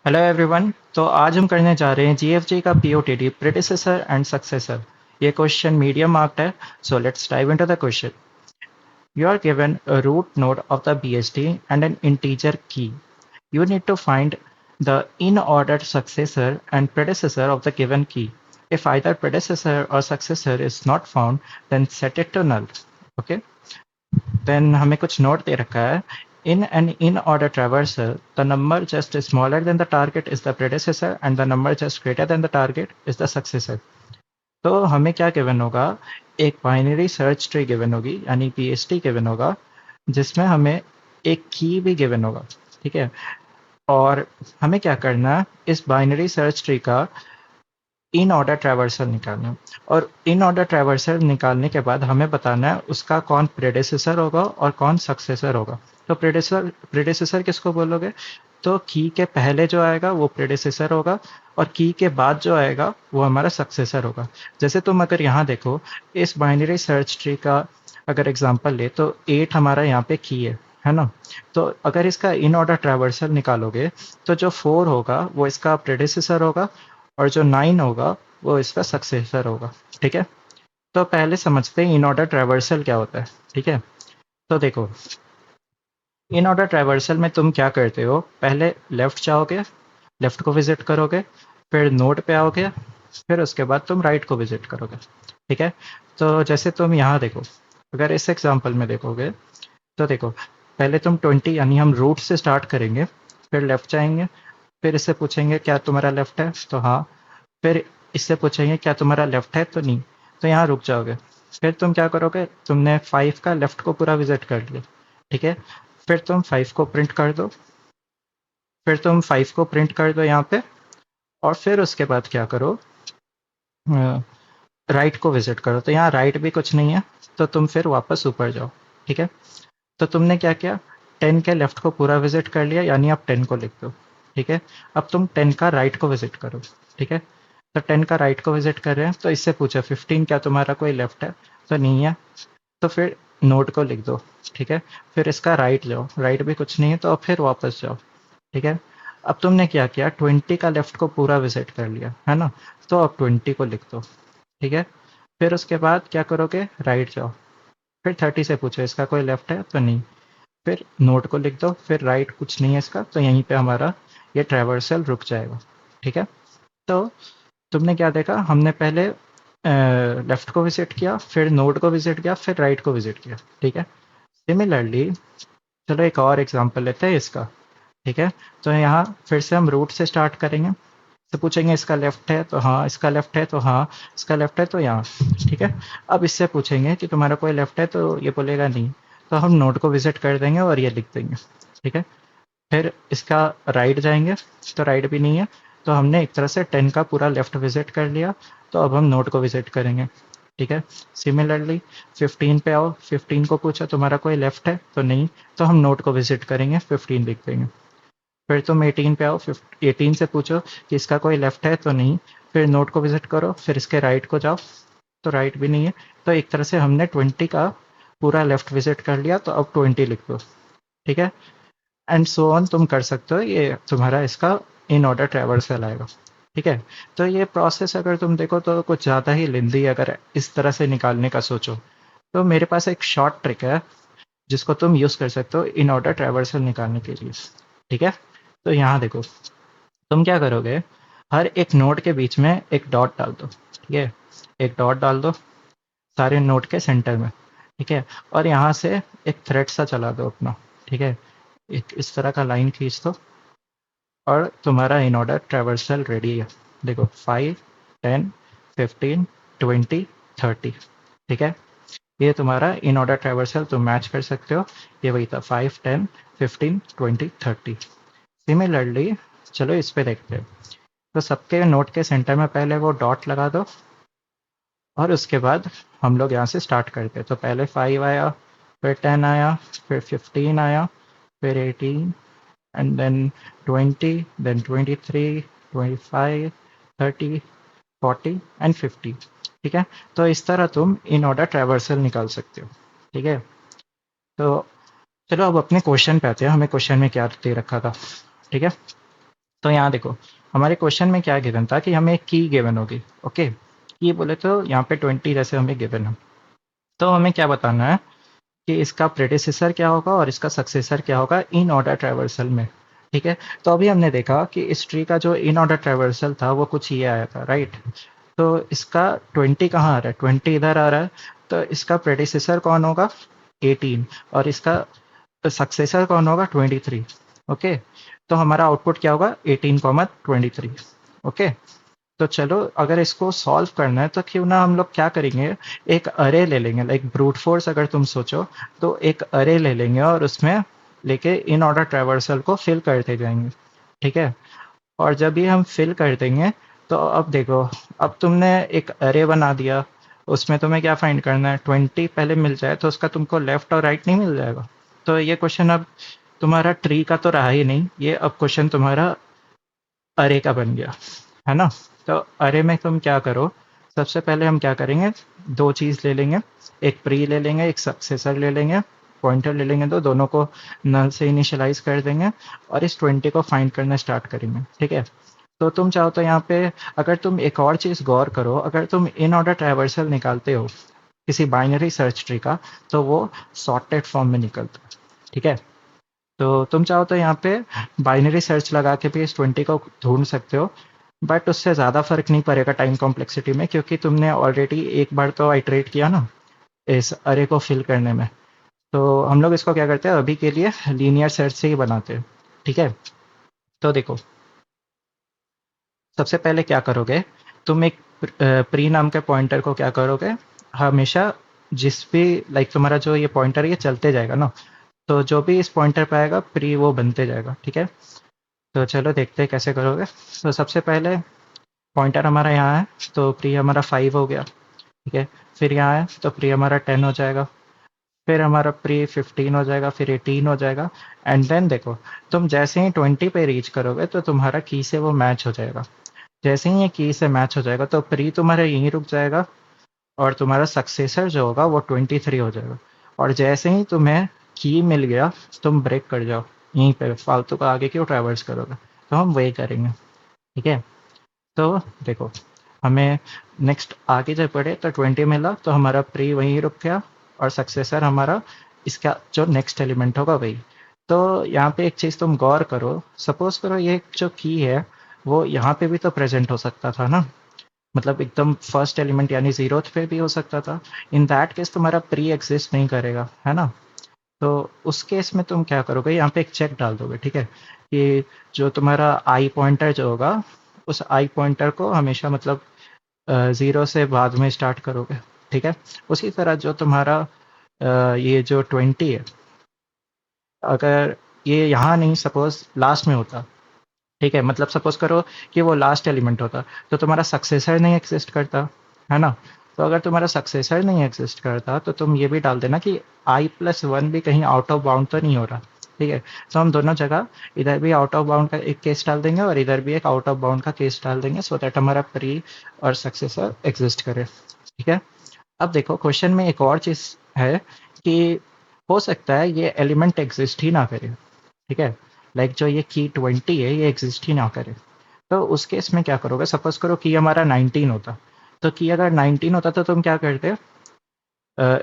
Hello everyone. तो आज हम करने जा रहे हैं जीएफजी का पीओटीडी प्रेडिसेसर एंड सक्सेसर। ये क्वेश्चन मीडियम मार्क्ड है। So let's dive into the question. You are given a root node of the BSD and an integer key. You need to find the in-order successor and predecessor of the given key. If either predecessor or successor is not found, then set it to null. Okay? Then हमें कुछ note दे रखा है. In an in-order traversal, the number just smaller than the target is the predecessor and the number just greater than the target is the successor. तो हमें क्या given होगा, एक binary search tree given होगी यानी BST given होगा, जिसमें हमें एक की भी गिवन होगा। ठीक है, और हमें क्या करना है, इस बाइनरी सर्च ट्री का इन ऑर्डर ट्रैवर्सल निकालना है। और इन ऑर्डर ट्रैवर्सल निकालने के बाद हमें बताना है उसका कौन प्रेडेसेसर होगा और कौन सक्सेसर होगा। तो प्रेडेसेसर किसको बोलोगे, तो की के पहले जो आएगा वो प्रेडेसेसर होगा और की के बाद जो आएगा वो हमारा सक्सेसर होगा। जैसे तुम अगर यहाँ देखो, इस बाइनरी सर्च ट्री का अगर एग्जांपल ले तो 8 हमारा यहाँ पे की है ना। तो अगर इसका इन ऑर्डर ट्रैवर्सल निकालोगे तो जो 4 होगा वो इसका प्रेडेसेसर होगा और जो 9 होगा वो इसका सक्सेसर होगा। ठीक है, तो पहले समझते हैं इन ऑर्डर ट्रैवर्सल क्या होता है। ठीक है, तो देखो, इन ऑर्डर ट्रैवर्सल में तुम क्या करते हो, पहले लेफ्ट जाओगे, लेफ्ट को विजिट करोगे, फिर नोड पे आओगे, फिर उसके बाद तुम राइट को विजिट करोगे। ठीक है, तो जैसे तुम यहाँ देखो, अगर इस एग्जांपल में देखोगे तो देखो, पहले तुम 20 यानी हम रूट से स्टार्ट करेंगे, फिर लेफ्ट जाएंगे, फिर इससे पूछेंगे क्या तुम्हारा लेफ्ट है, तो हाँ, फिर इससे पूछेंगे क्या तुम्हारा लेफ्ट है, तो नहीं, तो यहाँ रुक जाओगे। फिर तुम क्या करोगे, तुमने 5 का लेफ्ट को पूरा विजिट कर लिया। ठीक है, फिर तुम 5 को प्रिंट कर दो, फिर तुम 5 को प्रिंट कर दो यहाँ पे, और फिर उसके बाद क्या करो, राइट को विजिट करो। तो यहाँ राइट भी कुछ नहीं है, तो तुम फिर वापस ऊपर जाओ। ठीक है, तो तुमने क्या किया, 10 के लेफ्ट को पूरा विजिट कर लिया, यानी आप 10 को लिख दो। ठीक है, अब तुम 10 का राइट को विजिट करो। ठीक है, तो 10 का राइट को विजिट कर रहे हैं, तो इससे पूछा 15 क्या तुम्हारा कोई लेफ्ट है, तो नहीं है, तो फिर नोट को लिख दो। ठीक है, फिर इसका राइट जाओ, राइट भी कुछ नहीं है, तो अब फिर वापस जाओ। ठीक है, अब तुमने क्या किया, 20 का लेफ्ट को पूरा विजिट कर लिया है ना, तो अब 20 को लिख दो। ठीक है, फिर उसके बाद क्या करोगे, राइट जाओ, फिर 30 से पूछो इसका कोई लेफ्ट है, तो नहीं, फिर नोट को लिख दो, फिर राइट कुछ नहीं है इसका, तो यहीं पे हमारा ये ट्रैवर्सल रुक जाएगा। ठीक है, तो तुमने क्या देखा, हमने पहले लेफ्ट को विजिट किया, फिर नोड को विजिट किया, फिर राइट को विजिट किया। ठीक है, सिमिलरली चलो एक और एग्जांपल लेते हैं इसका। ठीक है, तो यहाँ फिर से हम रूट से स्टार्ट करेंगे, तो पूछेंगे इसका लेफ्ट है, तो हाँ, इसका लेफ्ट है, तो हाँ, इसका लेफ्ट है, तो यहाँ। ठीक है, अब इससे पूछेंगे कि तुम्हारा कोई लेफ्ट है, तो ये बोलेगा नहीं, तो हम नोड को विजिट कर देंगे और ये लिख देंगे। ठीक है, फिर इसका राइट जाएंगे, तो राइट भी नहीं है, तो हमने एक तरह से 10 का पूरा लेफ्ट विजिट कर लिया, तो अब हम नोड को विजिट करेंगे। ठीक है, सिमिलरली 15 पे आओ, 15 को पूछा तुम्हारा कोई लेफ्ट है, तो नहीं, तो हम नोड को विजिट करेंगे, 15 लिख देंगे। फिर तुम 18 पे आओ, 18 से पूछो कि इसका कोई लेफ्ट है, तो नहीं, फिर नोड को विजिट करो, फिर इसके राइट को जाओ, तो राइट भी नहीं है, तो एक तरह से हमने 20 का पूरा लेफ्ट विजिट कर लिया, तो अब 20 लिख दो। ठीक है, एंड सो ऑन तुम कर सकते हो, ये तुम्हारा इसका इन ऑर्डर ट्रैवर्सल आएगा। ठीक है, तो ये प्रोसेस अगर तुम देखो तो कुछ ज़्यादा ही लेंदी, अगर इस तरह से निकालने का सोचो, तो मेरे पास एक शॉर्ट ट्रिक है जिसको तुम यूज़ कर सकते हो इन ऑर्डर ट्रैवर्सल निकालने के लिए। ठीक है, तो यहाँ देखो, तुम क्या करोगे, हर एक नोड के बीच में एक डॉट डाल दो। ठीक है, एक डॉट डाल दो सारे नोड के सेंटर में। ठीक है, और यहाँ से एक थ्रेड सा चला दो अपना। ठीक है, एक इस तरह का लाइन खींच दो और तुम्हारा इन ऑर्डर ट्रैवर्सल रेडी है। देखो 5, 10, 15, 20, 30। ठीक है, ये तुम्हारा इन ऑर्डर ट्रैवर्सल तुम मैच कर सकते हो, ये वही था 5, 10, 15, 20, 30। सिमिलरली चलो इस पे देखते हैं, तो सबके नोट के सेंटर में पहले वो डॉट लगा दो, और उसके बाद हम लोग यहाँ से स्टार्ट करते हैं। तो पहले 5 आया, फिर 10 आया, फिर 15 आया, फिर 18, एंड देन 20, देन 23, 25, 30, 40 एंड 50। ठीक है, तो इस तरह तुम इन ऑर्डर ट्रैवर्सल निकाल सकते हो। ठीक है, तो चलो अब अपने क्वेश्चन पे आते हैं, हमें क्वेश्चन में क्या दे रखा था। ठीक है, तो यहाँ देखो, हमारे क्वेश्चन में क्या गिवन था कि हमें एक की गिवन होगी। ओके, की बोले तो यहाँ पे 20 जैसे हमें गिवन है। तो हमें क्या बताना है कि इसका प्रेडिसेसर क्या होगा और इसका सक्सेसर क्या होगा इन ऑर्डर ट्रैवर्सल में। ठीक है, तो अभी हमने देखा कि इस ट्री का जो इन ऑर्डर ट्रैवर्सल था वो कुछ ये आया था, राइट। तो इसका 20 कहाँ आ रहा है, 20 इधर आ रहा है। तो इसका प्रेडिसेसर कौन होगा, 18, और इसका सक्सेसर कौन होगा, 23। ओके, तो हमारा आउटपुट क्या होगा, 18, 23। ओके, तो चलो अगर इसको सॉल्व करना है तो क्यों ना हम लोग क्या करेंगे, एक अरे ले लेंगे, लाइक ब्रूट फोर्स अगर तुम सोचो तो एक अरे ले लेंगे और उसमें लेके इन ऑर्डर ट्रैवर्सल को फिल करते जाएंगे। ठीक है, और जब भी हम फिल कर देंगे तो अब देखो, अब तुमने एक अरे बना दिया, उसमें तुम्हें क्या फाइंड करना है, 20 पहले मिल जाए तो उसका तुमको लेफ्ट और राइट नहीं मिल जाएगा। तो ये क्वेश्चन अब तुम्हारा ट्री का तो रहा ही नहीं, ये अब क्वेश्चन तुम्हारा अरे का बन गया, है ना। तो अरे में तुम क्या करो, सबसे पहले हम क्या करेंगे, दो चीज़ ले लेंगे, एक प्री ले लेंगे, एक सक्सेसर ले लेंगे, पॉइंटर ले लेंगे, तो दोनों को नल से इनिशियलाइज कर देंगे और इस 20 को फाइंड करना स्टार्ट करेंगे। ठीक है, तो तुम चाहो तो यहाँ पे अगर तुम एक और चीज़ गौर करो, अगर तुम इन ऑर्डर ट्रैवर्सल निकालते हो किसी बाइनरी सर्च ट्री का तो वो सॉर्टेड फॉर्म में निकलता है। ठीक है, तो तुम चाहो तो यहाँ पे बाइनरी सर्च लगा के भी इस 20 को ढूंढ सकते हो, बट उससे ज़्यादा फर्क नहीं पड़ेगा टाइम कॉम्प्लेक्सिटी में, क्योंकि तुमने ऑलरेडी एक बार तो आइटरेट किया ना इस अरे को फिल करने में। तो हम लोग इसको क्या करते हैं, अभी के लिए लीनियर सर्च से ही बनाते हैं। ठीक है, तो देखो, सबसे पहले क्या करोगे, तुम एक प्री नाम के पॉइंटर को क्या करोगे, हमेशा जिस भी लाइक तुम्हारा जो ये पॉइंटर ये चलते जाएगा ना, तो जो भी इस पॉइंटर पे आएगा प्री वो बनते जाएगा। ठीक है, तो चलो देखते हैं कैसे करोगे। तो सबसे पहले पॉइंटर हमारा यहाँ है, तो प्री हमारा 5 हो गया। ठीक है, फिर यहाँ है तो प्री हमारा 10 हो जाएगा, फिर हमारा प्री 15 हो जाएगा, फिर 18 हो जाएगा। एंड देन देखो, तुम जैसे ही 20 पे रीच करोगे तो तुम्हारा की से वो मैच हो जाएगा। जैसे ही ये की से मैच हो जाएगा तो प्री तुम्हारा यहीं रुक जाएगा और तुम्हारा सक्सेसर जो होगा वो 23 हो जाएगा। और जैसे ही तुम्हें की मिल गया तुम ब्रेक कर जाओ, यहीं पे फालतू का आगे क्यों ट्रैवर्स करोगे। तो हम वही करेंगे। ठीक है, तो देखो, हमें नेक्स्ट आगे जब बढ़े तो 20 मिला तो हमारा प्री वहीं रुक गया और सक्सेसर हमारा इसका जो नेक्स्ट एलिमेंट होगा वही। तो यहाँ पे एक चीज़ तुम गौर करो, सपोज करो ये जो की है वो यहाँ पे भी तो प्रेजेंट हो सकता था ना, मतलब एकदम फर्स्ट एलिमेंट यानी जीरोथ पे भी हो सकता था। इन दैट केस तुम्हारा प्री एग्जिस्ट नहीं करेगा, है ना। तो उस केस में तुम क्या करोगे, यहाँ पे एक चेक डाल दोगे। ठीक है, कि जो तुम्हारा आई पॉइंटर जो होगा उस आई पॉइंटर को हमेशा मतलब ज़ीरो से बाद में स्टार्ट करोगे। ठीक है, उसी तरह जो तुम्हारा ये जो 20 है, अगर ये यहाँ नहीं सपोज लास्ट में होता, ठीक है, मतलब सपोज करो कि वो लास्ट एलिमेंट होता तो तुम्हारा सक्सेसर नहीं एग्जिस्ट करता, है ना। तो अगर तुम्हारा सक्सेसर नहीं एग्जिस्ट करता तो तुम ये भी डाल देना कि i+1 भी कहीं आउट ऑफ बाउंड तो नहीं हो रहा। ठीक है, तो हम दोनों जगह इधर भी आउट ऑफ बाउंड का एक केस डाल देंगे और इधर भी एक आउट ऑफ बाउंड का केस डाल देंगे, सो दैट हमारा प्री और सक्सेसर एग्जिस्ट करे। ठीक है, अब देखो क्वेश्चन में एक और चीज़ है कि हो सकता है ये एलिमेंट एग्जिस्ट ही ना करे। ठीक है, लाइक जो ये की 20 है ये एग्जिस्ट ही ना करे। तो उस केस में क्या करोगे, सपोज करो कि हमारा 19 होता, तो कि अगर 19 होता तो तुम क्या करते,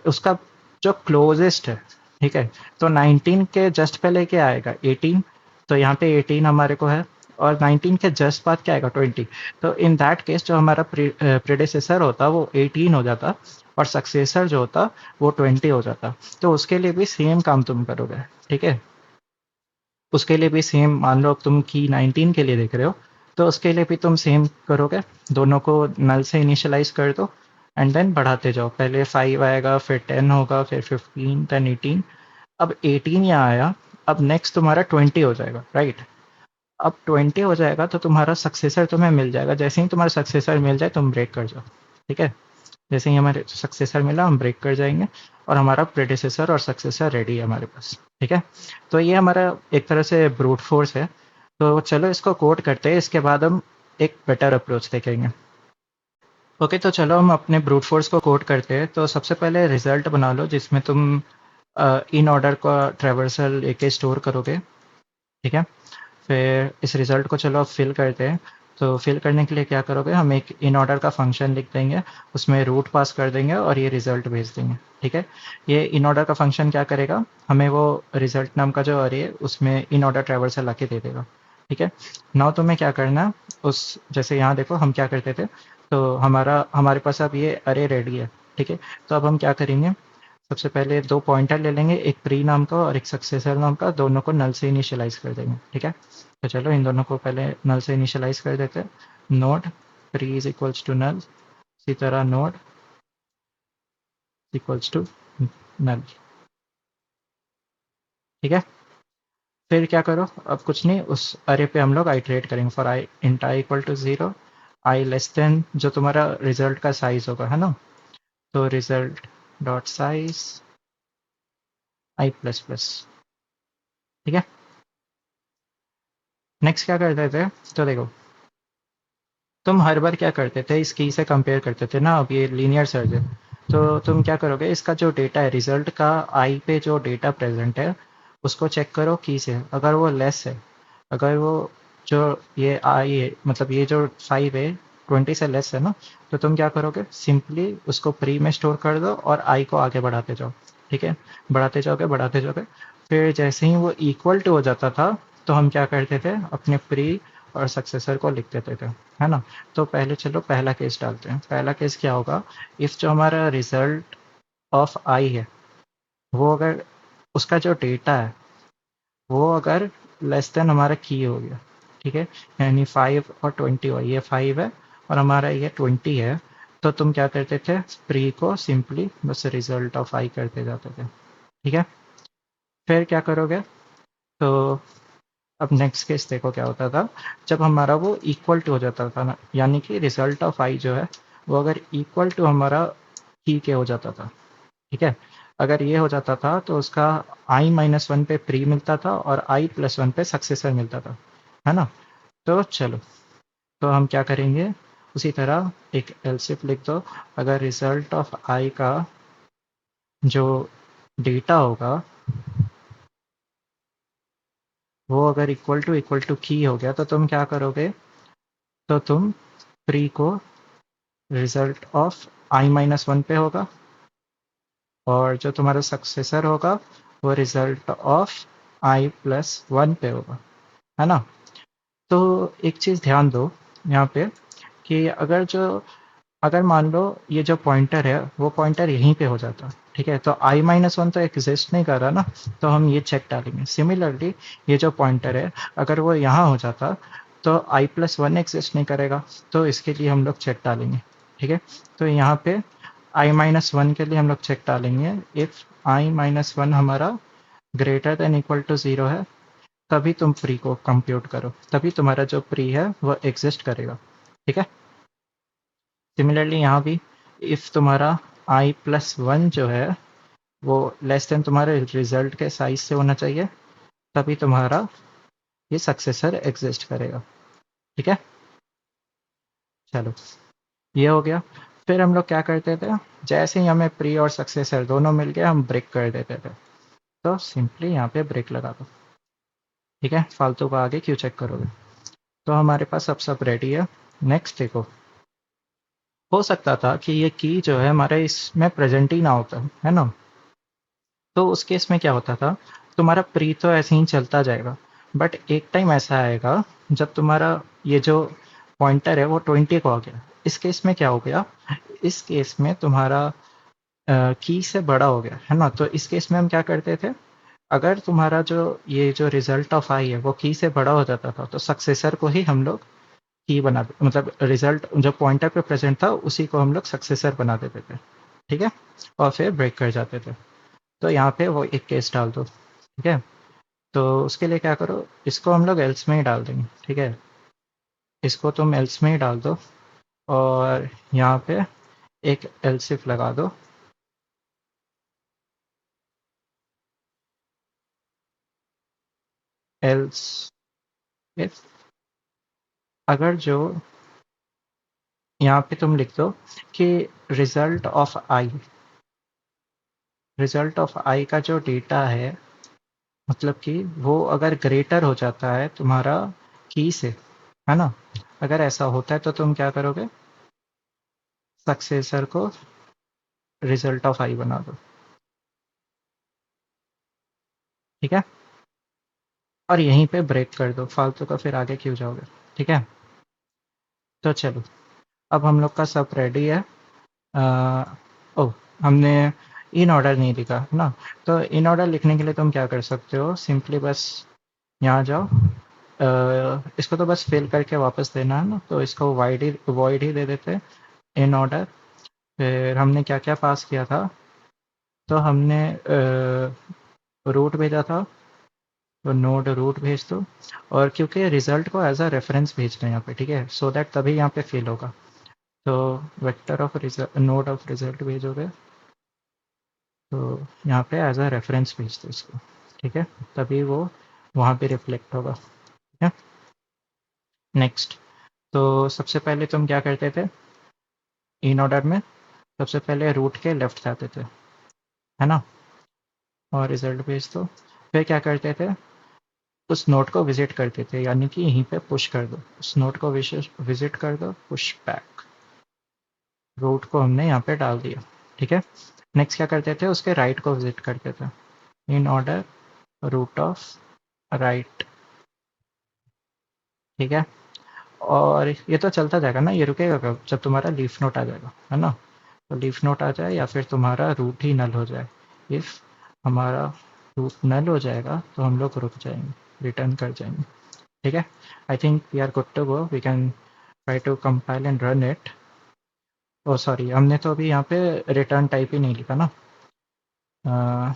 उसका जो क्लोजेस्ट है, ठीक है, तो 19 के जस्ट पहले क्या आएगा, 18। तो यहाँ पे 18 हमारे को है और 19 के जस्ट बाद क्या आएगा, 20। तो इन दैट केस जो हमारा प्रेडिसेसर होता वो 18 हो जाता और सक्सेसर जो होता वो 20 हो जाता। तो उसके लिए भी सेम काम तुम करोगे। ठीक है, उसके लिए भी सेम, मान लो तुम की 19 के लिए देख रहे हो तो उसके लिए भी तुम सेम करोगे, दोनों को नल से इनिशियलाइज कर दो एंड देन बढ़ाते जाओ, पहले 5 आएगा, फिर 10 होगा, फिर 15, देन 18। अब 18 यहाँ आया, अब नेक्स्ट तुम्हारा 20 हो जाएगा, राइट। अब 20 हो जाएगा तो तुम्हारा सक्सेसर तुम्हें मिल जाएगा, जैसे ही तुम्हारा सक्सेसर मिल जाए तुम ब्रेक कर जाओ। ठीक है, जैसे ही हमारे सक्सेसर मिला हम ब्रेक कर जाएंगे और हमारा प्रेडिसेसर और सक्सेसर रेडी है हमारे पास। ठीक है, तो ये हमारा एक तरह से ब्रूट फोर्स है। तो चलो इसको कोड करते हैं, इसके बाद हम एक बेटर अप्रोच देखेंगे। ओके, तो चलो हम अपने ब्रूट फोर्स को कोड करते हैं। तो सबसे पहले रिजल्ट बना लो जिसमें तुम इन ऑर्डर का ट्रेवर्सल एक स्टोर करोगे। ठीक है, फिर इस रिजल्ट को चलो अब फिल करते हैं। तो फिल करने के लिए क्या करोगे, हम एक इन ऑर्डर का फंक्शन लिख देंगे, उसमें रूट पास कर देंगे और ये रिजल्ट भेज देंगे। ठीक है, ये इन ऑर्डर का फंक्शन क्या करेगा, हमें वो रिजल्ट नाम का जो अरे है उसमें इन ऑर्डर ट्रैवर्सल ला के दे देगा। ठीक है, नाउ तुम्हें क्या करना है, उस जैसे यहाँ देखो हम क्या करते थे, तो हमारे पास अब ये अरे रेडी है। ठीक है, तो अब हम क्या करेंगे, सबसे पहले दो पॉइंटर ले लेंगे, एक प्री नाम का और एक सक्सेसर नाम का, दोनों को नल से इनिशियलाइज कर देंगे। ठीक है, तो चलो इन दोनों को पहले नल से इनिशियलाइज कर देते हैं। Node pre is equals to null, इसी तरह नोड इक्वल्स टू नल। ठीक है, फिर क्या करो, अब कुछ नहीं, उस अरे पे हम लोग आइटरेट करेंगे। For i int i equal to 0, i less than जो तुम्हारा रिजल्ट का साइज होगा, है ना, तो result dot size i plus plus. ठीक है, नेक्स्ट क्या करते थे, तो देखो तुम हर बार क्या करते थे, इस की से कंपेयर करते थे ना, अब ये लीनियर सर्च है, तो तुम क्या करोगे, इसका जो डेटा है रिजल्ट का आई पे जो डेटा प्रेजेंट है उसको चेक करो की से, अगर वो लेस है, अगर वो जो ये आई है, मतलब ये जो 5 है 20 से लेस है ना, तो तुम क्या करोगे, सिंपली उसको प्री में स्टोर कर दो और आई को आगे बढ़ाते जाओ। ठीक है, बढ़ाते जाओगे, फिर जैसे ही वो इक्वल टू हो जाता था, तो हम क्या करते थे, अपने प्री और सक्सेसर को लिख देते थे, है ना। तो पहले चलो पहला केस डालते हैं। पहला केस क्या होगा, इफ जो हमारा रिजल्ट ऑफ आई है वो अगर उसका जो डेटा है वो अगर लेस देन हमारा की हो गया, ठीक है, यानी 5 और 20 हुआ, ये 5 है और हमारा ये 20 है, तो तुम क्या करते थे, प्री को सिंपली बस रिजल्ट ऑफ आई करते जाते थे। ठीक है, फिर क्या करोगे, तो अब नेक्स्ट केस देखो क्या होता था, जब हमारा वो इक्वल टू हो जाता था ना, यानी कि रिजल्ट ऑफ आई जो है वो अगर इक्वल टू हमारा की के हो जाता था। ठीक है, अगर ये हो जाता था तो उसका i-1 पे प्री मिलता था और i+1 पे सक्सेसर मिलता था, है ना। तो चलो, तो हम क्या करेंगे, उसी तरह एक एल्सिफ लिख दो, अगर रिजल्ट ऑफ आई का जो डेटा होगा वो अगर इक्वल टू की हो गया, तो तुम क्या करोगे, तो तुम प्री को रिजल्ट ऑफ i-1 पे होगा और जो तुम्हारा सक्सेसर होगा वो रिजल्ट ऑफ i+1 पे होगा, है ना। तो एक चीज़ ध्यान दो यहाँ पे कि अगर मान लो ये जो पॉइंटर है वो पॉइंटर यहीं पे हो जाता, ठीक है, तो i-1 तो एग्जिस्ट नहीं कर रहा ना, तो हम ये चेक डालेंगे। सिमिलरली ये जो पॉइंटर है अगर वो यहाँ हो जाता तो i+1 एग्जिस्ट नहीं करेगा, तो इसके लिए हम लोग चेक डालेंगे। ठीक है, तो यहाँ पे i-1 के लिए हम लोग चेक डालेंगे, इफ i-1 हमारा ग्रेटर देन इक्वल टू 0 है, तभी तुम प्री को कंप्यूट करो, तभी तुम्हारा जो प्री है वो एग्जिस्ट करेगा। ठीक है, सिमिलरली यहाँ भी इफ तुम्हारा i+1 जो है वो लेस देन तुम्हारे रिजल्ट के साइज से होना चाहिए, तभी तुम्हारा ये सक्सेसर एग्जिस्ट करेगा। ठीक है, चलो ये हो गया। फिर हम लोग क्या करते थे, जैसे ही हमें प्री और सक्सेसर दोनों मिल गए हम ब्रेक कर देते थे, तो सिंपली यहाँ पे ब्रेक लगा दो। ठीक है, फालतू का आगे क्यों चेक करोगे। तो हमारे पास अब सब रेडी है। नेक्स्ट देखो, हो सकता था कि ये की जो है हमारे इसमें प्रेजेंट ही ना होता, है ना। तो उस केस में क्या होता था, तुम्हारा प्री तो ऐसे ही चलता जाएगा, बट एक टाइम ऐसा आएगा जब तुम्हारा ये जो पॉइंटर है वो 20 को आ गया। इस केस में क्या हो गया, इस केस में तुम्हारा की से बड़ा हो गया, है ना। तो इस केस में हम क्या करते थे, अगर तुम्हारा जो ये जो रिजल्ट ऑफ आई है वो की से बड़ा हो जाता था, तो सक्सेसर को ही हम लोग की बना, मतलब रिजल्ट जो पॉइंटर पे प्रेजेंट था उसी को हम लोग सक्सेसर बना देते थे। ठीक है, और फिर ब्रेक कर जाते थे। तो यहाँ पे वो एक केस डाल दो। ठीक है, तो उसके लिए क्या करो, इसको हम लोग एल्स में ही डाल देंगे। ठीक है, इसको तुम एल्स में ही डाल दो और यहाँ पे एक एल्सिफ लगा दो। एल्स इफ अगर जो यहाँ पे तुम लिख दो कि result of I, result of I का जो डेटा है मतलब कि वो अगर ग्रेटर हो जाता है तुम्हारा की से, है ना, अगर ऐसा होता है तो तुम क्या करोगे, सक्सेसर को रिजल्ट ऑफ आई बना दो, ठीक है, और यहीं पे ब्रेक कर दो, फालतू का फिर आगे क्यों जाओगे, ठीक है। तो चलो, अब हम लोग का सब रेडी है। अ, ओ, हमने इन ऑर्डर नहीं लिखा है ना, तो इन ऑर्डर लिखने के लिए तुम क्या कर सकते हो, सिंपली बस यहाँ जाओ, इसको तो बस फिल करके वापस देना है ना, तो इसको वॉइड ही दे देते हैं, इन ऑर्डर। फिर हमने क्या क्या पास किया था, तो हमने रूट भेजा था, तो नोड रूट भेज दो, और क्योंकि रिजल्ट को एज अ रेफरेंस भेजना है यहाँ पे, ठीक है, सो दैट तभी यहाँ पे फिल होगा, तो vector of result, node of result भेजोगे, तो यहाँ पे एज अ रेफरेंस भेज दो इसको, ठीक है, तभी वो वहाँ पे रिफ्लेक्ट होगा, ठीक है। नेक्स्ट, तो सबसे पहले तुम क्या करते थे, इन ऑर्डर में सबसे पहले रूट के लेफ्ट जाते थे, है ना, और रिजल्ट भेज दो। फिर क्या करते थे, उस नोड को विजिट करते थे, यानी कि यहीं पे पुश कर दो, उस नोड को विजिट कर दो, पुश बैक, रूट को हमने यहाँ पे डाल दिया, ठीक है। नेक्स्ट क्या करते थे, उसके राइट को विजिट करते थे, in order root of right, ठीक है। और ये तो चलता जाएगा ना, ये रुकेगा कब, जब तुम्हारा लीफ नोट आ जाएगा, है ना, तो लीफ नोट आ जाए या फिर तुम्हारा रूट ही नल हो जाए। इफ़ हमारा रूट नल हो जाएगा तो हम लोग रुक जाएंगे, रिटर्न कर जाएंगे, ठीक है। I think we are good to go, we can try to compile and run it. Oh sorry, हमने तो अभी यहाँ पे रिटर्न टाइप ही नहीं लिखा ना, अ,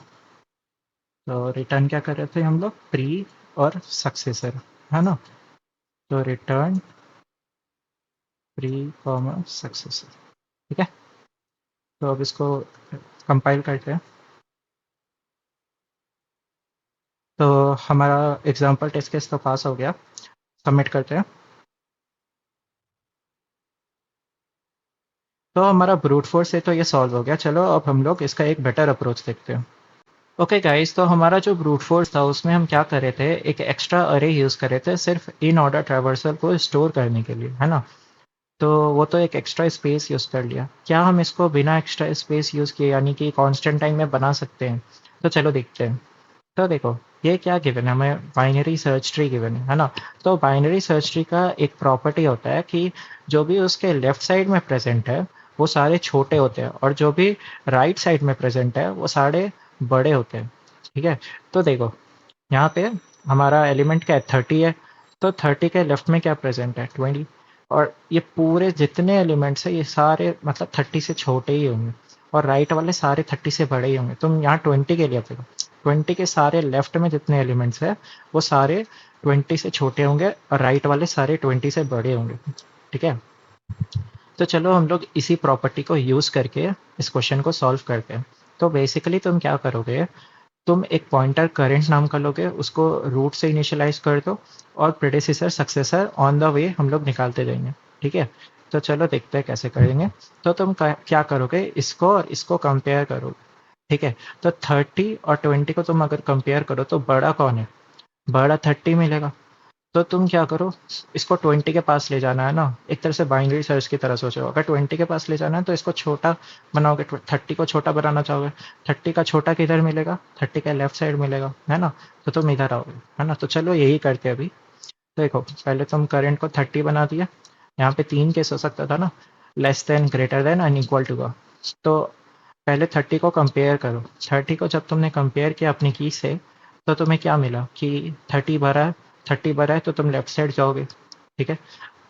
तो रिटर्न क्या कर रहे थे हम लोग, प्री और सक्सेसर, है ना, तो रिटर्न प्री कॉमा सक्सेसर, ठीक है। तो अब इसको कंपाइल करते हैं, तो हमारा एग्जाम्पल टेस्ट केस तो पास हो गया, सबमिट करते हैं। तो हमारा ब्रूट फोर्स से तो ये सॉल्व हो गया, चलो अब हम लोग इसका एक बेटर अप्रोच देखते हैं। ओके गाइस, तो हमारा जो ब्रूट फोर्स था उसमें हम क्या कर रहे थे, एक एक्स्ट्रा अरे यूज़ कर रहे थे सिर्फ इन ऑर्डर ट्रैवर्सल को स्टोर करने के लिए, है ना, तो वो तो एक एक्स्ट्रा स्पेस यूज़ कर लिया। क्या हम इसको बिना एक्स्ट्रा स्पेस यूज़ किए, यानी कि कांस्टेंट टाइम में बना सकते हैं, तो चलो देखते हैं। तो देखो, ये क्या गिवन है हमें, बाइनरी सर्च ट्री गिवन है ना, तो बाइनरी सर्च ट्री का एक प्रॉपर्टी होता है कि जो भी उसके लेफ्ट साइड में प्रेजेंट है वो सारे छोटे होते हैं, और जो भी राइट साइड में प्रेजेंट है वो सारे बड़े होते हैं, ठीक है। तो देखो, यहाँ पे हमारा एलिमेंट क्या है, 30 है, तो 30 के लेफ्ट में क्या प्रेजेंट है, 20, और ये पूरे जितने एलिमेंट्स है ये सारे मतलब 30 से छोटे ही होंगे, और राइट वाले सारे 30 से बड़े ही होंगे। तुम यहाँ 20 के लिए देखो, 20 के सारे लेफ्ट में जितने एलिमेंट्स है वो सारे 20 से छोटे होंगे, और राइट वाले सारे 20 से बड़े होंगे, ठीक है। तो चलो हम लोग इसी प्रॉपर्टी को यूज़ करके इस क्वेश्चन को सॉल्व करते हैं। तो बेसिकली तुम क्या करोगे, तुम एक पॉइंटर करेंट नाम का लोगे, उसको रूट से इनिशियलाइज कर दो, और predecessor successor on the way हम लोग निकालते जाएंगे, ठीक है। तो चलो देखते हैं कैसे करेंगे। तो तुम क्या करोगे, इसको और इसको कंपेयर करोगे, ठीक है। तो 30 और 20 को तुम अगर कंपेयर करो तो बड़ा कौन है, बड़ा 30 मिलेगा। तो तुम क्या करो, इसको 20 के पास ले जाना है ना, एक तरह से बाइनरी सर्च की तरह सोचो, अगर 20 के पास ले जाना है तो इसको छोटा बनाओगे, 30 को छोटा बनाना चाहोगे, 30 का छोटा किधर मिलेगा, 30 का लेफ्ट साइड मिलेगा, है ना, तो तुम इधर आओगे, है ना। तो चलो यही करते हैं अभी। देखो, पहले तुम करंट को 30 बना दिया, यहाँ पे 3 केस हो सकता था ना, less than, greater than and equal to का। तो पहले 30 को कंपेयर करो, 30 को जब तुमने कंपेयर किया अपनी की से, तो तुम्हें क्या मिला कि 30 भरा है, 30 भरा है, तो तुम लेफ्ट साइड जाओगे, ठीक है।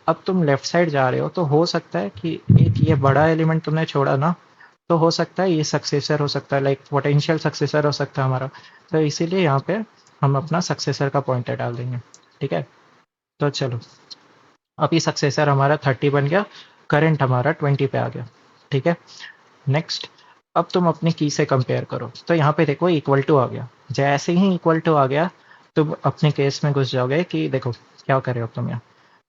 अब तुम लेफ्ट साइड जा रहे हो तो हो सकता है कि एक ये बड़ा एलिमेंट तुमने छोड़ा ना, तो हो सकता है ये सक्सेसर हो सकता है, लाइक पोटेंशियल सक्सेसर हो सकता है हमारा, तो इसीलिए यहाँ पे हम अपना सक्सेसर का पॉइंटर डाल देंगे, ठीक है। तो चलो, अब ये सक्सेसर हमारा 30 बन गया, करंट हमारा 20 पे आ गया, ठीक है। नेक्स्ट, अब तुम अपनी की से कंपेयर करो, तो यहाँ पे देखो इक्वल टू आ गया, जैसे ही इक्वल टू आ गया तुम अपने केस में घुस जाओगे कि देखो क्या कर रहे हो तुम यहाँ,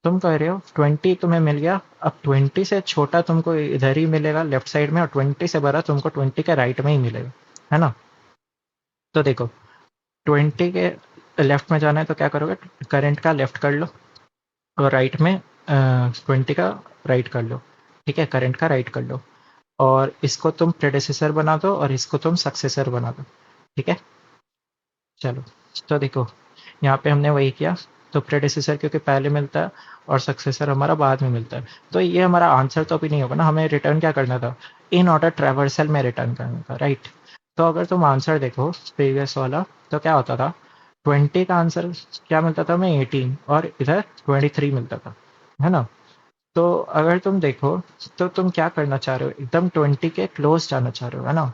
तुम कह रहे हो 20 तुम्हें मिल गया, अब 20 से छोटा तुमको इधर ही मिलेगा लेफ्ट साइड में, और 20 से बड़ा तुमको 20 के राइट में ही मिलेगा, है ना। तो देखो, 20 के लेफ्ट में जाना है तो क्या करोगे, करंट का लेफ्ट कर लो और राइट में 20 का राइट कर लो, ठीक है, करंट का राइट कर लो, और इसको तुम प्रेडेसेसर बना दो और इसको तुम सक्सेसर बना दो, ठीक है। चलो, तो देखो यहाँ पे हमने वही किया, तो प्रेडेसेसर क्योंकि पहले मिलता है और सक्सेसर हमारा बाद में मिलता है, तो ये हमारा आंसर तो अभी नहीं होगा ना, हमें रिटर्न क्या करना था, इन ऑर्डर ट्रेवर्सल में रिटर्न करना था, राइट। तो अगर तुम आंसर देखो प्रीवियस वाला, तो क्या होता था, 20 का आंसर क्या मिलता था हमें, 18, और इधर 23 मिलता था, है ना। तो अगर तुम देखो, तो तुम क्या करना चाह रहे हो, एकदम 20 के क्लोज जाना चाह रहे हो, है ना।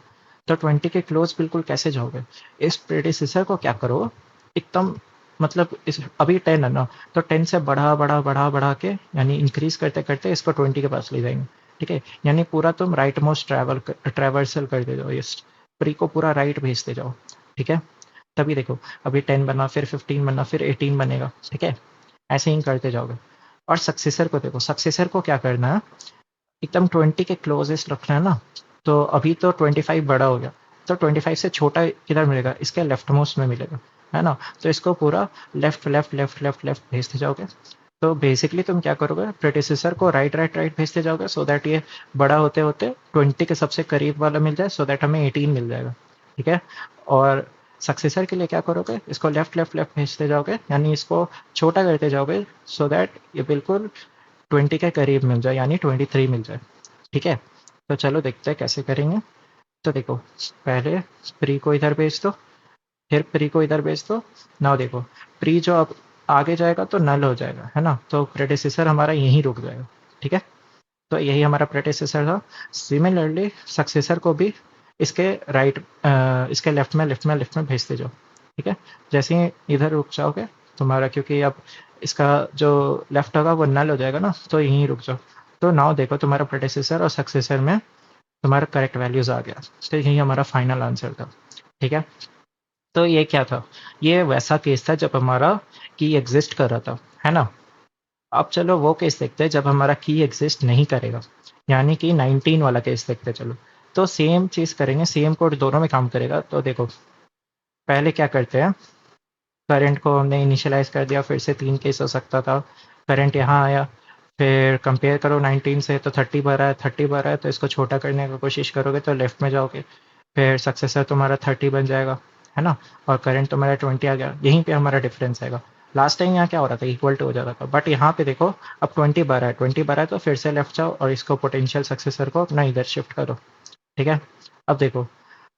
तो 20 के क्लोज बिल्कुल कैसे जाओगे, इस प्रेडिसेसर को क्या करो, एकदम, मतलब इस अभी 10 है ना, तो 10 से बढ़ा बढ़ा बढ़ा बढ़ा के, यानी इंक्रीज करते करते इसको 20 के पास ले जाएंगे, ठीक है। यानी पूरा तुम राइट मोस्ट ट्रेवर्सल करते जाओ, ये प्री को पूरा राइट भेजते जाओ, ठीक है। तभी देखो, अभी 10 बना, फिर 15 बना, फिर 18 बनेगा, ठीक है, ऐसे ही करते जाओगे। और सक्सेसर को देखो, सक्सेसर को क्या करना है, एकदम 20 के क्लोजेस्ट रखना है ना। तो अभी तो 25 बड़ा हो गया, तो 25 से छोटा किधर मिलेगा, इसके लेफ्ट मोस्ट में मिलेगा, है ना। तो इसको पूरा left left left left left भेजते जाओगे। तो बेसिकली तुम क्या करोगे, प्रेडिसेसर को राइट राइट राइट भेजते जाओगे, सो दैट ये बड़ा होते होते 20 के सबसे करीब वाला मिल जाए, सो दैट हमें 18 मिल जाएगा, ठीक है। और सक्सेसर के लिए क्या करोगे, इसको लेफ्ट लेफ्ट लेफ्ट भेजते जाओगे, यानी इसको छोटा करते जाओगे, सो दैट ये बिल्कुल 20 के करीब मिल जाए, यानी 23 मिल जाए, ठीक है। तो चलो देखते हैं कैसे करेंगे। तो देखो, पहले प्री को इधर भेज दो, फिर प्री को इधर भेज दो। नाउ देखो, प्री जो अब आगे जाएगा तो नल हो जाएगा, है ना, तो प्रेडिसेसर हमारा यहीं रुक जाएगा, ठीक है। तो यही हमारा प्रेडिसेसर था। सिमिलरली सक्सेसर को भी इसके राइट, इसके लेफ्ट में भेजते जाओ, ठीक है। जैसे ही इधर रुक जाओगे तुम्हारा, क्योंकि अब इसका जो लेफ्ट होगा वो नल हो जाएगा ना, तो यहीं रुक जाओ। तो नाउ देखो, तुम्हारा प्रेडिसेसर और सक्सेसर में तुम्हारा करेक्ट वैल्यूज आ गया, तो यही हमारा फाइनल आंसर था, ठीक है। तो ये क्या था, ये वैसा केस था जब हमारा की एग्जिस्ट कर रहा था, है ना। अब चलो वो केस देखते हैं जब हमारा की एग्जिस्ट नहीं करेगा, यानी कि 19 वाला केस देखते हैं, चलो। तो सेम चीज़ करेंगे, सेम कोड दोनों में काम करेगा। तो देखो, पहले क्या करते हैं, करंट को हमने इनिशियलाइज कर दिया, फिर से 3 केस हो सकता था। करंट यहाँ आया, फिर कंपेयर करो 19 से, तो 30 भरा है, 30 भरा है, तो इसको छोटा करने की कोशिश करोगे तो लेफ्ट में जाओगे, फिर सक्सेसर तुम्हारा 30 बन जाएगा, है ना, और करंट तुम्हारा 20 आ गया, यहीं पे हमारा डिफरेंस आएगा। लास्ट टाइम यहाँ क्या हो रहा था, इक्वल टू हो जाता था, बट यहाँ पे देखो अब 20 भरा है, 20 भरा है, तो फिर से लेफ्ट जाओ और इसको पोटेंशियल सक्सेसर को अपना इधर शिफ्ट करो, ठीक है। अब देखो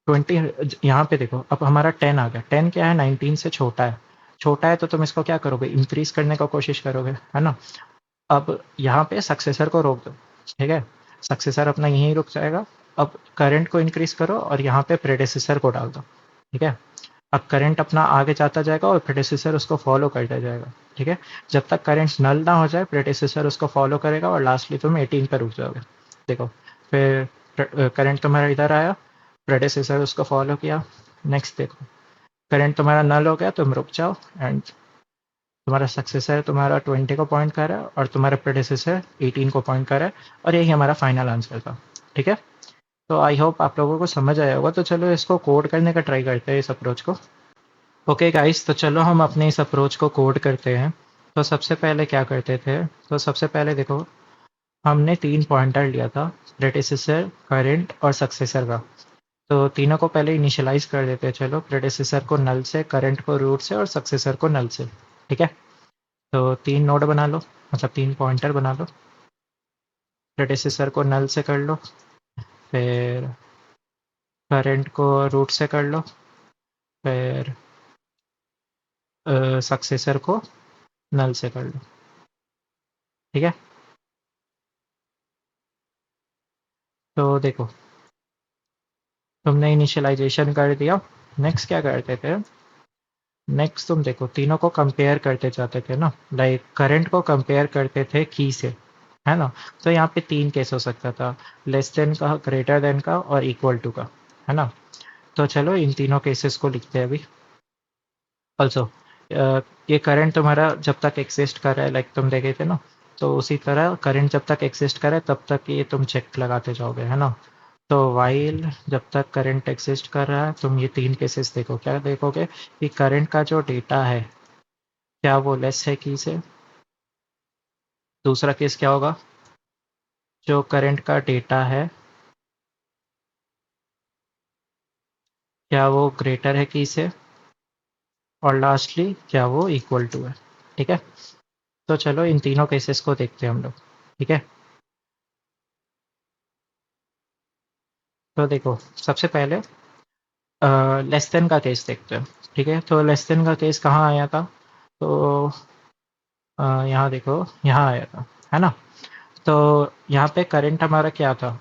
20, यहाँ पे देखो अब हमारा 10 आ गया, 10 क्या है, 19 से छोटा है, छोटा है, तो तुम इसको क्या करोगे, इंक्रीज करने का कोशिश करोगे, है ना। अब यहाँ पे सक्सेसर को रोक दो, ठीक है, सक्सेसर अपना यहीं रुक जाएगा। अब करंट को इंक्रीज करो और यहाँ पे प्रेडेसेसर को डाल दो, ठीक है। अब करंट अपना आगे जाता जाएगा और प्रेडेसेसर उसको फॉलो करता जाएगा, ठीक है। जब तक करंट नल ना हो जाए, प्रेडेसेसर उसको फॉलो करेगा और लास्टली तुम 18 पर रुक जाओगे। देखो, फिर करंट तुम्हारा इधर आया, प्रेडेसेसर उसको फॉलो किया। नेक्स्ट देखो, करंट तुम्हारा नल हो गया, तुम रुक जाओ, एंड तुम्हारा सक्सेसर तुम्हारा 20 को पॉइंट कर रहा है और तुम्हारा प्रेडिसेसर 18 को पॉइंट कर रहा है, और यही हमारा फाइनल आंसर था, ठीक है। तो आई होप आप लोगों को समझ आया होगा। तो चलो इसको कोड करने का ट्राई करते हैं, इस अप्रोच को। ओके गाइस, तो चलो हम अपने इस अप्रोच को कोड करते हैं। तो सबसे पहले क्या करते थे, तो सबसे पहले देखो, हमने 3 पॉइंटर लिया था, प्रेडिसेसर, करंट और सक्सेसर का। तो तीनों को पहले इनिशियलाइज कर देते हैं, चलो, प्रेडिसेसर को नल से, करंट को रूट से और सक्सेसर को नल से, ठीक है। तो 3 नोड बना लो, मतलब 3 पॉइंटर बना लो। प्रेडिसेसर को नल से कर लो, फिर करंट को रूट से कर लो, फिर सक्सेसर को नल से कर लो, ठीक है। तो देखो, तुमने इनिशियलाइजेशन कर दिया। नेक्स्ट क्या करते थे, नेक्स्ट तुम देखो, तीनों को कंपेयर करते जाते थे ना, लाइक करंट को कंपेयर करते थे की से, है ना। तो यहाँ पे 3 केस हो सकता था, लेस देन का, ग्रेटर देन का और इक्वल टू का, है ना। तो चलो इन तीनों केसेस को लिखते हैं अभी। ऑल्सो ये करंट तुम्हारा जब तक एग्जिस्ट कर रहा है, लाइक तुम देखे थे ना, तो उसी तरह करंट जब तक एग्जिस्ट कर रहा है तब तक ये तुम चेक लगाते जाओगे, है ना। तो वाइल जब तक करंट एग्जिस्ट कर रहा है, तुम ये 3 केसेस देखो। क्या देखोगे कि करंट का जो डेटा है, क्या वो लेस है की से? दूसरा केस क्या होगा? जो करंट का डेटा है, क्या वो ग्रेटर है की से? और लास्टली क्या वो इक्वल टू है? ठीक है? तो चलो इन तीनों केसेस को देखते हैं हम लोग। ठीक है? तो देखो, सबसे पहले लेस देन का केस देखते हैं। ठीक है? तो लेस देन का केस कहाँ आया था? तो यहाँ देखो, यहाँ आया था, है ना? तो यहाँ पे करंट हमारा क्या था?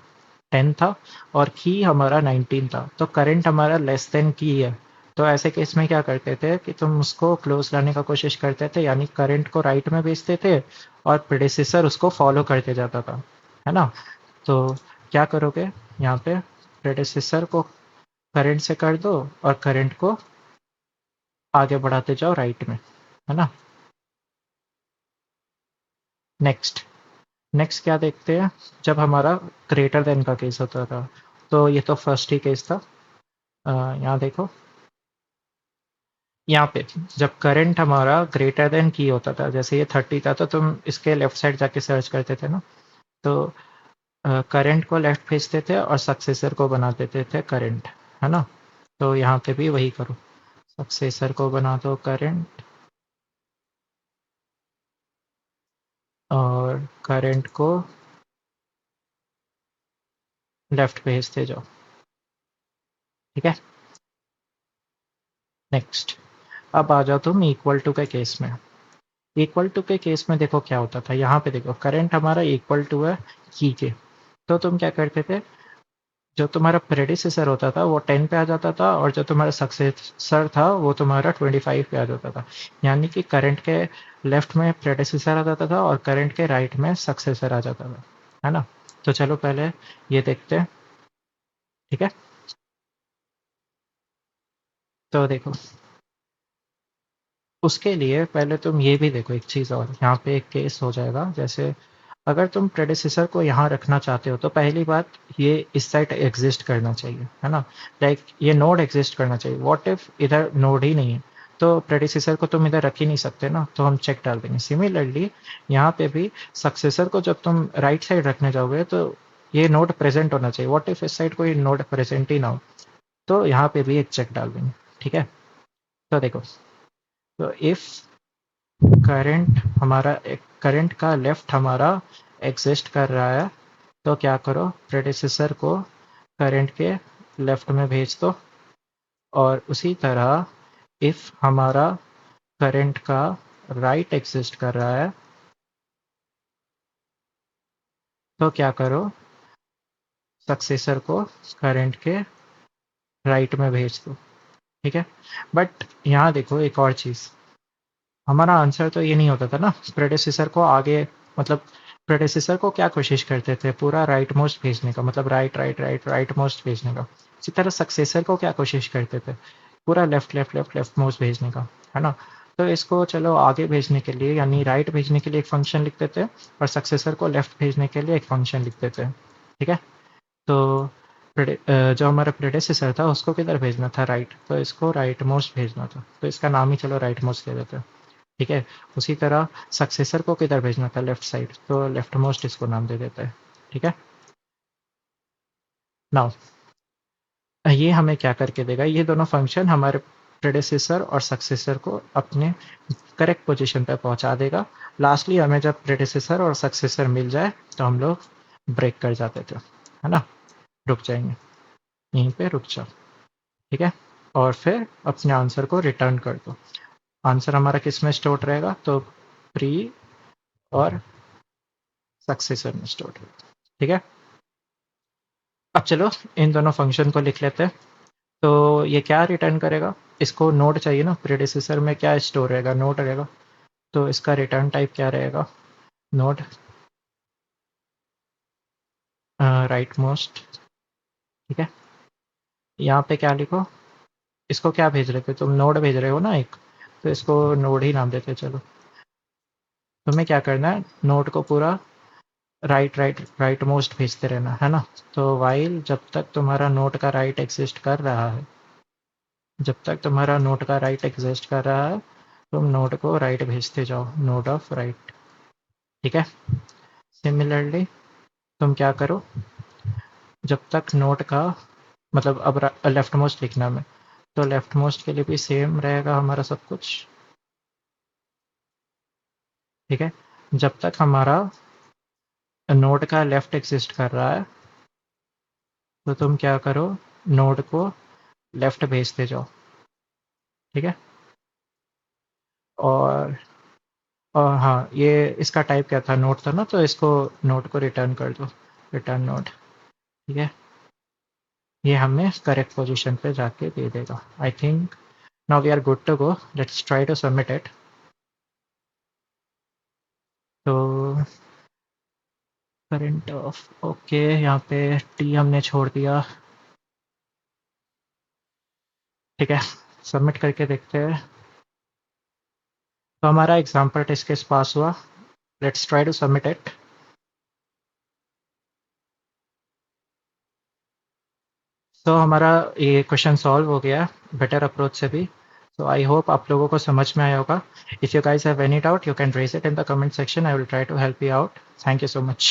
10 था, और की हमारा 19 था। तो करंट हमारा लेस देन की है। तो ऐसे केस में क्या करते थे कि तुम उसको क्लोज लाने का कोशिश करते थे, यानी करंट को राइट में भेजते थे और प्रेडिसेसर उसको फॉलो करते जाता था, है ना? तो क्या करोगे यहाँ पे? प्रेडिसेसर को करंट से कर दो और करंट को आगे बढ़ाते जाओ राइट में, है ना? नेक्स्ट नेक्स्ट क्या देखते हैं? जब हमारा ग्रेटर देन का केस होता था, तो ये तो फर्स्ट ही केस था। यहाँ देखो, यहाँ पे जब करंट हमारा ग्रेटर देन की होता था, जैसे ये 30 था, तो तुम इसके लेफ्ट साइड जाके सर्च करते थे ना। तो करंट को लेफ्ट भेजते थे और सक्सेसर को बना देते थे करंट, है ना? तो यहाँ पे भी वही करो, सक्सेसर को बना दो करंट और करंट को लेफ्ट भेजते जाओ। ठीक है? नेक्स्ट, अब आ जाओ तुम इक्वल टू के केस में। इक्वल टू के केस में देखो क्या होता था। यहाँ पे देखो, करंट हमारा इक्वल टू है की के। तो तुम क्या करते थे? जो तुम्हारा प्रेडिसेसर होता था वो 10 पे आ जाता था, और जो तुम्हारा सक्सेसर था वो तुम्हारा 25 पे आ जाता था। यानी कि करंट के लेफ्ट में प्रेडिसेसर आ जाता था और करंट के राइट में सक्सेसर आ जाता था, है ना? तो चलो पहले ये देखते हैं। ठीक है? तो देखो, उसके लिए पहले तुम ये भी देखो एक चीज़ और। यहाँ पे एक केस हो जाएगा, जैसे अगर तुम प्रेडिसेसर को यहाँ रखना चाहते हो, तो पहली बात, ये इस साइड एग्जिस्ट करना चाहिए, है ना? लाइक ये नोड एग्जिस्ट करना चाहिए। व्हाट इफ इधर नोड ही नहीं है? तो प्रेडिसेसर को तुम इधर रख ही नहीं सकते ना, तो हम चेक डाल देंगे। सिमिलरली यहाँ पे भी सक्सेसर को जब तुम राइट साइड रखने जाओगे, तो ये नोड प्रेजेंट होना चाहिए। व्हाट इफ इस साइड कोई नोड प्रेजेंट ही ना हो? तो यहाँ पे भी एक चेक डाल देंगे। ठीक है? तो देखो, तो इफ करंट हमारा, करंट का लेफ्ट हमारा एग्जिस्ट कर रहा है, तो क्या करो? प्रेडिसेसर को करंट के लेफ्ट में भेज दो। और उसी तरह इफ हमारा करंट का राइट एग्जिस्ट कर रहा है, तो क्या करो? सक्सेसर को करंट के राइट में भेज दो। ठीक है? बट यहाँ देखो एक और चीज़, हमारा आंसर तो ये नहीं होता था ना प्रेडेसेसर को आगे, मतलब प्रेडेसेसर को क्या कोशिश करते थे? पूरा राइट मोस्ट भेजने का, मतलब right right right right most भेजने का। इसी तरह सक्सेसर को क्या कोशिश करते थे? पूरा left left left left most भेजने का, है ना? तो इसको चलो आगे भेजने के लिए, यानी राइट भेजने के लिए एक फंक्शन लिख देते हैं, और सक्सेसर को लेफ्ट भेजने के लिए एक फंक्शन लिख देते हैं। ठीक है? तो जो हमारा प्रेडेसेसर था उसको किधर भेजना था? राइट। तो इसको राइट मोस्ट भेजना था, तो इसका नाम ही चलो राइट मोस्ट दे देते हैं। ठीक है? उसी तरह सक्सेसर को किधर भेजना था? लेफ्ट साइड, तो लेफ्ट मोस्ट इसको नाम दे देता है। ठीक है? नाउ ये हमें क्या करके देगा? ये दोनों फंक्शन हमारे प्रेडेसेसर और सक्सेसर को अपने करेक्ट पोजीशन पे पहुंचा देगा। लास्टली हमें जब प्रेडेसेसर और सक्सेसर मिल जाए, तो हम लोग ब्रेक कर जाते थे, है ना? रुक जाएंगे, यहीं पे रुक जाओ। ठीक है? और फिर अपने आंसर को रिटर्न कर दो। आंसर हमारा किस में स्टोर रहेगा? तो प्री और सक्सेसर में स्टोर रहेगा। ठीक है? अब चलो इन दोनों फंक्शन को लिख लेते हैं। तो ये क्या रिटर्न करेगा? इसको नोड चाहिए ना, प्रेडिसेसर में क्या स्टोर रहेगा? नोड रहेगा। तो इसका रिटर्न टाइप क्या रहेगा? Node right most. ठीक है? यहाँ पे क्या लिखो? इसको क्या भेज रहे थे तुम? नोड भेज रहे हो ना एक, तो इसको नोड ही नाम देते। चलो, तुम्हें क्या करना है? नोड को पूरा राइट मोस्ट भेजते रहना है ना। तो वाइल जब तक तुम्हारा नोड का राइट एग्जिस्ट कर रहा है, जब तक तुम्हारा नोड का राइट एग्जिस्ट कर रहा है, तुम नोड को राइट भेजते जाओ, नोड ऑफ राइट। ठीक है। सिमिलरली तुम क्या करो, जब तक नोड का मतलब अब लेफ्ट मोस्ट लिखना में, तो लेफ्ट मोस्ट के लिए भी सेम रहेगा हमारा सब कुछ। ठीक है। जब तक हमारा नोड का लेफ्ट एग्जिस्ट कर रहा है, तो तुम क्या करो, नोड को लेफ्ट भेजते जाओ। ठीक है। और हाँ, ये इसका टाइप क्या था, नोट था ना, तो इसको नोट को रिटर्न कर दो, रिटर्न नोट। ठीक है। ये हमें करेक्ट पोजीशन पे जाके दे देगा। I think now we are good to go, let's try to submit it. तो करंट ऑफ ओके, यहाँ पे टी हमने छोड़ दिया। ठीक है, सबमिट करके देखते हैं। तो हमारा एग्जाम्पल टेस्ट केस पास हुआ। Let's try to submit it. तो हमारा ये क्वेश्चन सॉल्व हो गया बेटर अप्रोच से भी। So I hope आप लोगों को समझ में आया होगा. If you guys have any doubt, you can raise it in the comment section. I will try to help you out. Thank you so much.